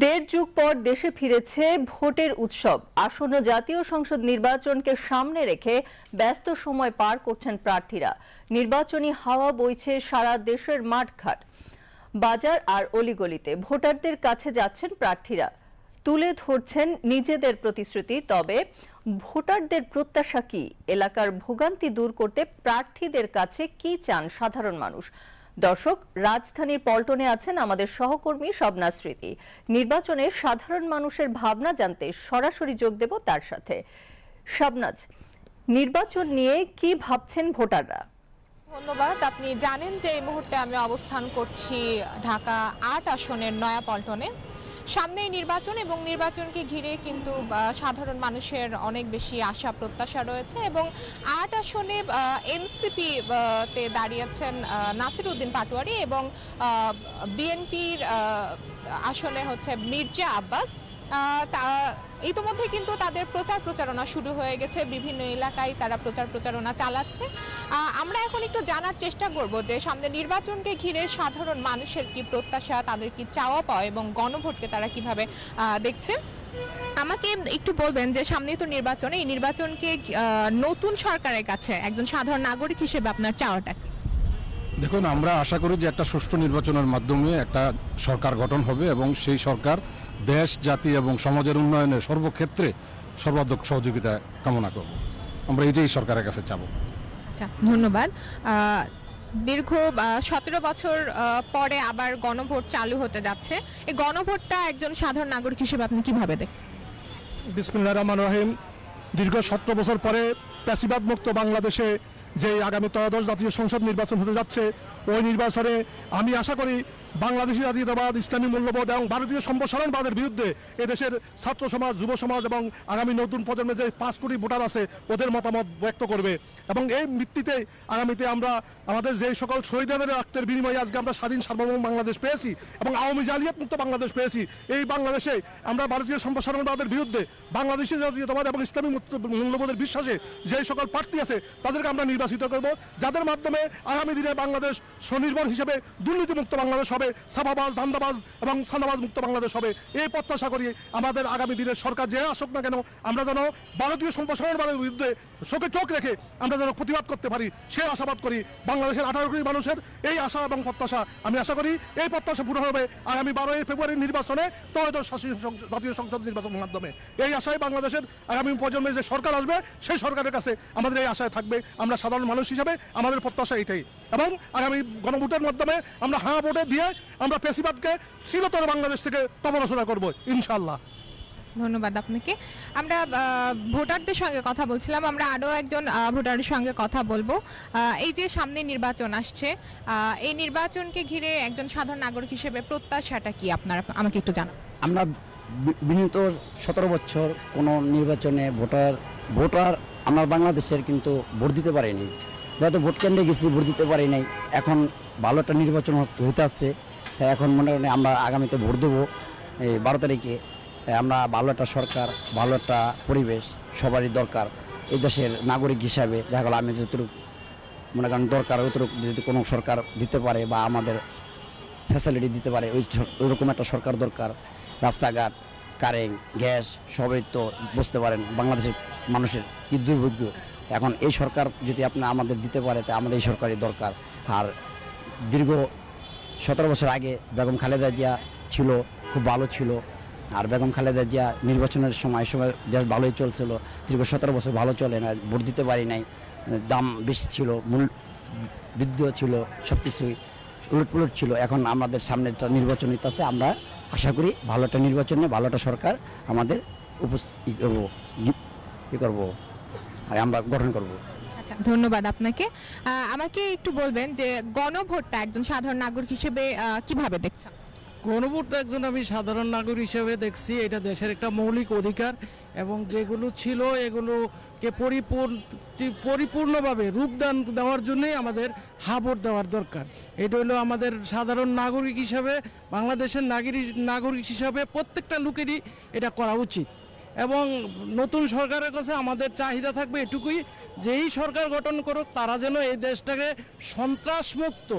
দেড় যুগ পর দেশে ফিরেছে ভোটের উৎসব। আসন্ন জাতীয় সংসদ নির্বাচনকে সামনে রেখে ব্যস্ত সময় পার করছেন প্রার্থীরা। নির্বাচনী হাওয়া বইছে সারা দেশের মাঠঘাট, বাজার আর অলিগলিতে। ভোটারদের কাছে যাচ্ছেন প্রার্থীরা, তুলে ধরছেন নিজেদের প্রতিশ্রুতি। তবে ভোটারদের প্রত্যাশা কি? এলাকার ভোগান্তি দূর করতে প্রার্থীদের কাছে কি চান সাধারণ মানুষ? দর্শক, রাজধানীর পল্টনে আছেন আমাদের সহকর্মী শবনাজ স্মৃতি। নির্বাচনে সাধারণ মানুষের ভাবনা জানতে সরাসরি যোগ দেব তার সাথে। শবনাজ, নির্বাচন নিয়ে কি ভাবছেন ভোটাররা? ধন্যবাদ। আপনি জানেন যে এই মুহূর্তে আমি অবস্থান করছি ঢাকা ৮ আসনের নয়া পল্টনে। সামনেই নির্বাচন এবং নির্বাচনকে ঘিরে কিন্তু সাধারণ মানুষের অনেক বেশি আশা প্রত্যাশা রয়েছে এবং ৮ আসনে এনসিপি তে দাঁড়িয়েছেন নাসির উদ্দিন পাটোয়ারি এবং বিএনপির আসনে হচ্ছে মির্জা আব্বাস। ইতিমধ্যে কিন্তু তাদের প্রচারণা শুরু হয়ে গেছে, বিভিন্ন এলাকায় তারা প্রচারণা চালাচ্ছে। আমরা এখন একটু জানার চেষ্টা করব যে সামনে নির্বাচনকে ঘিরে সাধারণ মানুষের কি প্রত্যাশা, তাদের কি চাওয়া পাওয়া এবং গণভোটকে তারা কিভাবে দেখছে। আমাকে একটু বলবেন যে সামনে তো নির্বাচন, এই নির্বাচনকে নতুন সরকারের কাছে একজন সাধারণ নাগরিক হিসেবে আপনার চাওয়াটা কি? দেখুন, আমরা আশা করি যে একটা সুষ্ঠু নির্বাচনের মাধ্যমে একটা সরকার গঠন হবে এবং সেই সরকার দেশ, জাতি এবং সমাজের উন্নয়নের সর্বক্ষেত্রে সর্বাত্মক সহযোগিতা কামনা করব। আমরা এই সরকারের কাছে চাবো। আচ্ছা, ধন্যবাদ। দীর্ঘ 17 বছর পরে আবার গণভোট চালু হতে যাচ্ছে। এই গণভোটটা একজন সাধারণ নাগরিক হিসেবে আপনি কিভাবে দেখেন? বিসমিল্লাহির রহমানির রহিম। দীর্ঘ 17 বছর পরে প্যাসিবাদ মুক্ত বাংলাদেশে যে আগামী ত্রয়োদশ জাতীয় সংসদ নির্বাচন হতে যাচ্ছে, ওই নির্বাচনে আমি আশা করি বাংলাদেশি জাতীয়তাবাদ, ইসলামী মূল্যবোধ এবং ভারতীয় সম্প্রসারণবাদের বিরুদ্ধে এদেশের ছাত্র সমাজ, যুব সমাজ এবং আগামী নতুন প্রজন্মের যে 5 কোটি ভোটার আছে ওদের মতামত ব্যক্ত করবে। এবং এই ভিত্তিতে আগামীতে আমরা আমাদের যে সকল শহীদদের রক্তের বিনিময়ে আজকে আমরা স্বাধীন সার্বভৌম বাংলাদেশ পেয়েছি এবং আওয়ামী জালিয়াত মুক্ত বাংলাদেশ পেয়েছি, এই বাংলাদেশে আমরা ভারতীয় সম্প্রসারণবাদের বিরুদ্ধে বাংলাদেশি জাতীয়তাবাদ এবং ইসলামী মূল্যবোধের বিশ্বাসে যে সকল প্রার্থী আছে তাদেরকে আমরা নির্বাচিত করব, যাদের মাধ্যমে আগামী দিনে বাংলাদেশ স্বনির্ভর হিসেবে দুর্নীতিমুক্ত বাংলাদেশ হবে, সাফাবাজ, ধান্দাবাজ এবং সান্দাবাজ মুক্ত বাংলাদেশ হবে। এই প্রত্যাশা করি আমাদের আগামী দিনের সরকার যে আসুক না কেন আমরা যেন ভারতীয় সম্প্রসারণবাদের বিরুদ্ধে চোখে চোখ রেখে আমরা যেন প্রতিবাদ করতে পারি, সে আশাবাদ করি। বাংলাদেশের 18 কোটি মানুষের এই আশা এবং প্রত্যাশা, আমি আশা করি এই প্রত্যাশা পূরণ হবে আগামী 12 ফেব্রুয়ারির নির্বাচনে, ত্রয়োদশ জাতীয় সংসদ নির্বাচনের মাধ্যমে। এই আশায় বাংলাদেশের আগামী প্রজন্মের যে সরকার আসবে সেই সরকারের কাছে আমাদের এই আশায় থাকবে। আমরা সাধারণ মানুষ হিসেবে আমাদের প্রত্যাশা এটাই এবং আগামী গণভোটের মাধ্যমে আমরা হ্যাঁ ভোটে দিয়ে আমরা পেশিবাদকে চিরতরে বাংলাদেশ থেকে তবরচনা করব ইনশাআল্লাহ। ধন্যবাদ আপনাকে। আমরা ভোটারদের সঙ্গে কথা বলছিলাম, আমরা আরও একজন ভোটারের সঙ্গে কথা বলবো। এই যে সামনে নির্বাচন আসছে, এই নির্বাচনকে ঘিরে একজন সাধারণ নাগরিক হিসেবে প্রত্যাশাটা কি আপনারা আমাকে একটু জানান। আমরা বিনীত 17 বছর কোনো নির্বাচনে ভোটার আমরা বাংলাদেশের কিন্তু ভোট দিতে পারিনি, যত ভোট কেন্দ্রে গেছি ভোট দিতে পারি নাই। এখন ভালো একটা নির্বাচন হতে আসছে, তাই এখন মনে করেন আমরা আগামীতে ভোট দেবো এই 12 তারিখে। তাই আমরা ভালো একটা সরকার, ভালো একটা পরিবেশ সবারই দরকার এই দেশের নাগরিক হিসাবে। দেখা গেল আমি যতটুকু মনে করেন দরকার ওইটুকু যদি কোনো সরকার দিতে পারে বা আমাদের ফ্যাসিলিটি দিতে পারে, ওইরকম একটা সরকার দরকার। রাস্তাঘাট, কারেন্ট, গ্যাস সবই তো বুঝতে পারেন বাংলাদেশের মানুষের কি দুর্ভোগ্য। এখন এই সরকার যদি আপনি আমাদের দিতে পারে তাই আমাদের এই সরকারই দরকার। আর দীর্ঘ 17 বছর আগে বেগম খালেদা জিয়া ছিল, খুব ভালো ছিল। আর বেগম খালেদা জিয়া নির্বাচনের সময় দেশ ভালোই চলছিল, দীর্ঘ 17 বছর ভালো চলে না, ভোট দিতে পারি নাই, দাম বেশি ছিল, মূল বৃদ্ধ ছিল, সব কিছুই উলটপুলট ছিল। এখন আমাদের সামনে একটা নির্বাচন আছে, আমরা আশা করি ভালো একটা নির্বাচনে ভালো একটা সরকার আমাদের করবো আর আমরা গঠন করব। আচ্ছা, ধন্যবাদ আপনাকে। আমাকে একটু বলবেন যে গণভোটটা একজন সাধারণ নাগরিক হিসেবে কিভাবে দেখছেন? গণভোটটা একজন আমি সাধারণ নাগরিক হিসেবে দেখছি এটা দেশের একটা মৌলিক অধিকার এবং যেগুলো ছিল এগুলোকে পরিপূর্ণভাবে রূপদান দেওয়ার জন্যই আমাদের হা ভোট দেওয়ার দরকার। এটা হলো আমাদের সাধারণ নাগরিক হিসাবে, বাংলাদেশের নাগরিক হিসাবে প্রত্যেকটা লোকেরই এটা করা উচিত। এবং নতুন সরকারের কাছে আমাদের চাহিদা থাকবে এটুকুই, যেই সরকার গঠন করুক তারা যেন এই দেশটাকে সন্ত্রাসমুক্ত,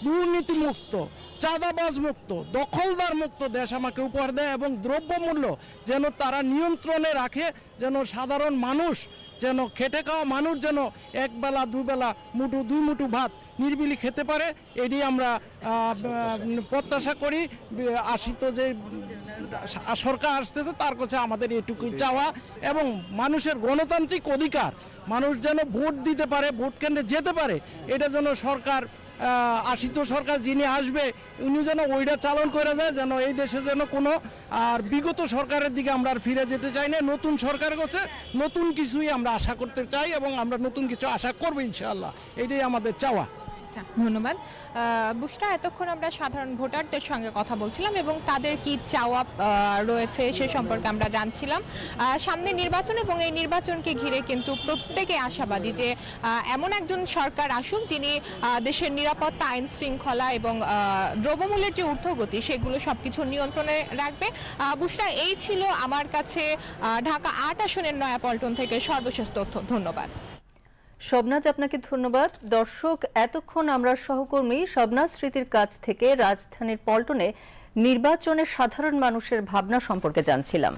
দুর্নীতিমুক্ত, চাঁদাবাজ মুক্ত, দখলদার মুক্ত দেশ আমাকে উপহার দেয় এবং দ্রব্যমূল্য যেন তারা নিয়ন্ত্রণে রাখে, যেন সাধারণ মানুষ, যেন খেটে খাওয়া মানুষ যেন একবেলা দুবেলা দুই মুঠো ভাত নিরিবিলি খেতে পারে, এটি আমরা প্রত্যাশা করি। আশিত যে সরকার আসতেছে তার কাছে আমাদের এটুকুই চাওয়া, এবং মানুষের গণতান্ত্রিক অধিকার, মানুষ যেন ভোট দিতে পারে, ভোট কেন্দ্রে যেতে পারে, এটা যেন সরকার, আশিত সরকার যিনি আসবে উনি যেন ওইটা চালন করে যায়, যেন এই দেশে যেন কোনো আর বিগত সরকারের দিকে আমরা আর ফিরে যেতে চাই না। নতুন সরকারের কাছে নতুন কিছুই আমরা আশা করতে চাই এবং আমরা নতুন কিছু আশা করবো ইনশাআল্লাহ, এটাই আমাদের চাওয়া। আচ্ছা, ধন্যবাদ বুশরা। এতক্ষণ আমরা সাধারণ ভোটারদের সঙ্গে কথা বলছিলাম এবং তাদের কি চাওয়া রয়েছে সে সম্পর্কে আমরা জানছিলাম। সামনে নির্বাচন এবং এই নির্বাচনকে ঘিরে কিন্তু প্রত্যেকে আশাবাদী যে এমন একজন সরকার আসুক যিনি দেশের নিরাপত্তা, আইন শৃঙ্খলা এবং দ্রব্যমূল্যের যে ঊর্ধ্বগতি সেগুলো সবকিছু নিয়ন্ত্রণে রাখবে। বুশরা, এই ছিল আমার কাছে ঢাকা ৮ আসনের নয়াপল্টন থেকে সর্বশেষ তথ্য। ধন্যবাদ। শবনাজ, আপনাকে ধন্যবাদ। দর্শক, এতক্ষণ আমরা সহকর্মী শবনাজ স্মৃতির কাছ থেকে রাজধানীর পল্টনে নির্বাচনে সাধারণ মানুষের ভাবনা সম্পর্কে জানছিলাম।